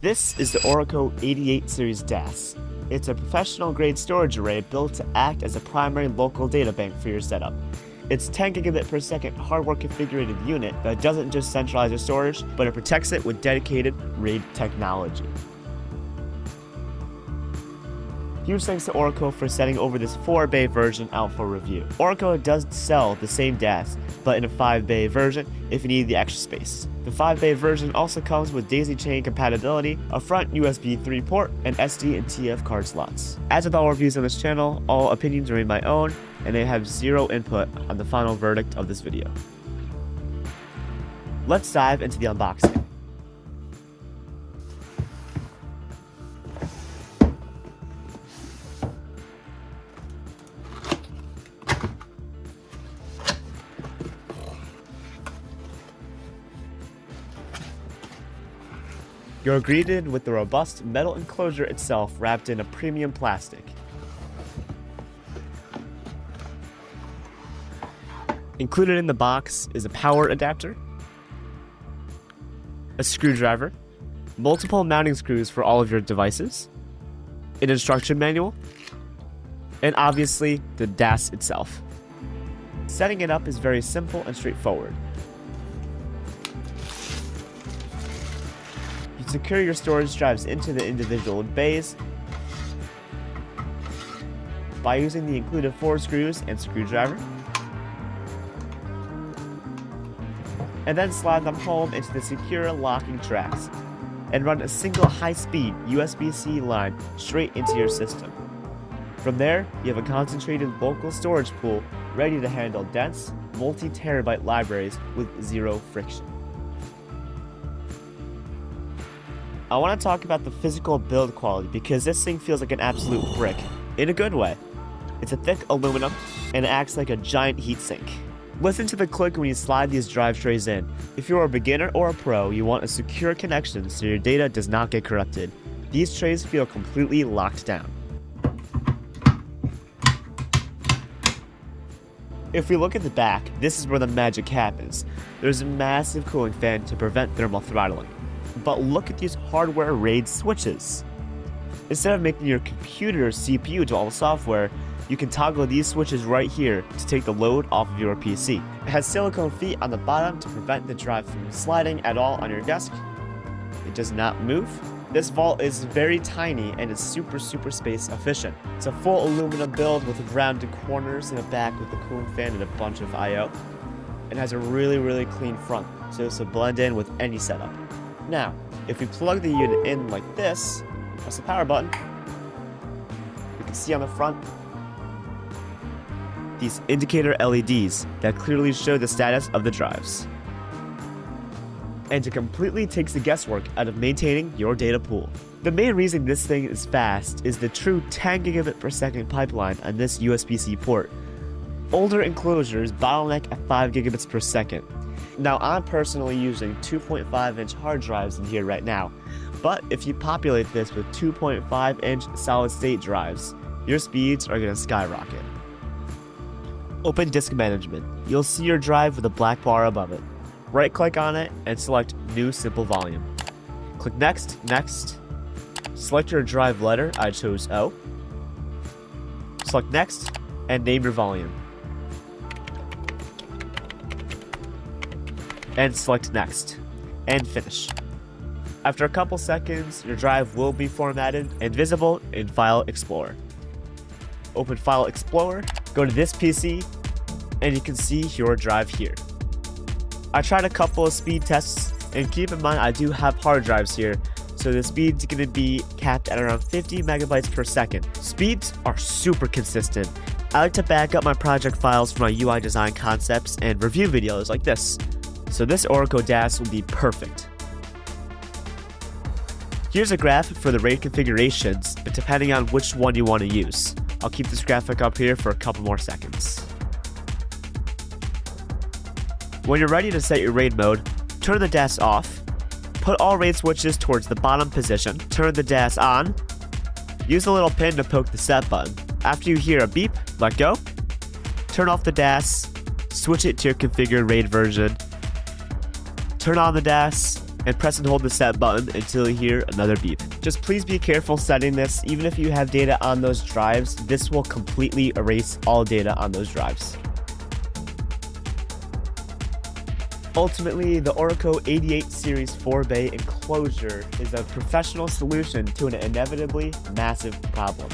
This is the ORICO 88 series DAS. It's a professional-grade storage array built to act as a primary local data bank for your setup. It's 10 gigabit per second hardware configured unit that doesn't just centralize your storage, but it protects it with dedicated RAID technology. Huge thanks to ORICO for sending over this 4-bay version out for review. ORICO does sell the same DAS, but in a 5-bay version if you need the extra space. The 5-bay version also comes with daisy chain compatibility, a front USB 3 port, and SD and TF card slots. As with all reviews on this channel, all opinions remain my own, and they have zero input on the final verdict of this video. Let's dive into the unboxing. You're greeted with the robust metal enclosure itself wrapped in a premium plastic. Included in the box is a power adapter, a screwdriver, multiple mounting screws for all of your devices, an instruction manual, and obviously the DAS itself. Setting it up is very simple and straightforward. Secure your storage drives into the individual bays by using the included 4 screws and screwdriver, and then slide them home into the secure locking tracks and run a single high-speed USB-C line straight into your system. From there, you have a concentrated local storage pool ready to handle dense, multi-terabyte libraries with zero friction. I want to talk about the physical build quality because this thing feels like an absolute brick, in a good way. It's a thick aluminum and it acts like a giant heatsink. Listen to the click when you slide these drive trays in. If you're a beginner or a pro, you want a secure connection so your data does not get corrupted. These trays feel completely locked down. If we look at the back, this is where the magic happens. There's a massive cooling fan to prevent thermal throttling. But look at these hardware RAID switches. Instead of making your computer CPU do all the software, you can toggle these switches right here to take the load off of your PC. It has silicone feet on the bottom to prevent the drive from sliding at all on your desk. It does not move. This vault is very tiny and is super space efficient. It's a full aluminum build with rounded corners in the back with a cooling fan and a bunch of I/O. It has a really clean front, so this will blend in with any setup. Now, if we plug the unit in like this, press the power button, you can see on the front these indicator LEDs that clearly show the status of the drives. And it completely takes the guesswork out of maintaining your data pool. The main reason this thing is fast is the true 10 gigabit per second pipeline on this USB-C port. Older enclosures bottleneck at 5 gigabits per second. Now, I'm personally using 2.5-inch hard drives in here right now, but if you populate this with 2.5-inch solid-state drives, your speeds are going to skyrocket. Open Disk Management. You'll see your drive with a black bar above it. Right-click on it and select New Simple Volume. Click Next, Next. Select your drive letter, I chose O. Select Next and name your volume. And select Next, and finish. After a couple seconds, your drive will be formatted and visible in File Explorer. Open File Explorer, go to this PC, and you can see your drive here. I tried a couple of speed tests, and keep in mind I do have hard drives here, so the speed's going to be capped at around 50 megabytes per second. Speeds are super consistent. I like to back up my project files for my UI design concepts and review videos like this. So this ORICO DAS will be perfect. Here's a graph for the RAID configurations, but depending on which one you want to use. I'll keep this graphic up here for a couple more seconds. When you're ready to set your RAID mode, turn the DAS off, put all RAID switches towards the bottom position, turn the DAS on, use the little pin to poke the set button. After you hear a beep, let go, turn off the DAS, switch it to your configured RAID version, turn on the DAS, and press and hold the set button until you hear another beep. Just please be careful setting this. Even if you have data on those drives, this will completely erase all data on those drives. Ultimately, the ORICO 88 Series 4-bay enclosure is a professional solution to an inevitably massive problem.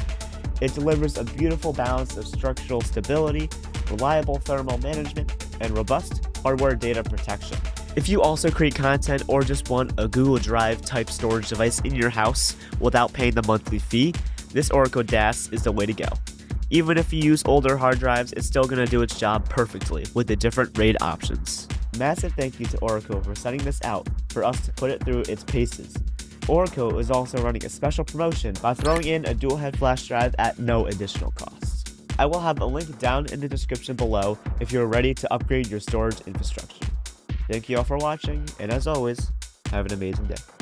It delivers a beautiful balance of structural stability, reliable thermal management, and robust hardware data protection. If you also create content or just want a Google Drive type storage device in your house without paying the monthly fee, this ORICO DAS is the way to go. Even if you use older hard drives, it's still going to do its job perfectly with the different RAID options. Massive thank you to ORICO for sending this out for us to put it through its paces. ORICO is also running a special promotion by throwing in a dual head flash drive at no additional cost. I will have a link down in the description below if you're ready to upgrade your storage infrastructure. Thank you all for watching, and as always, have an amazing day.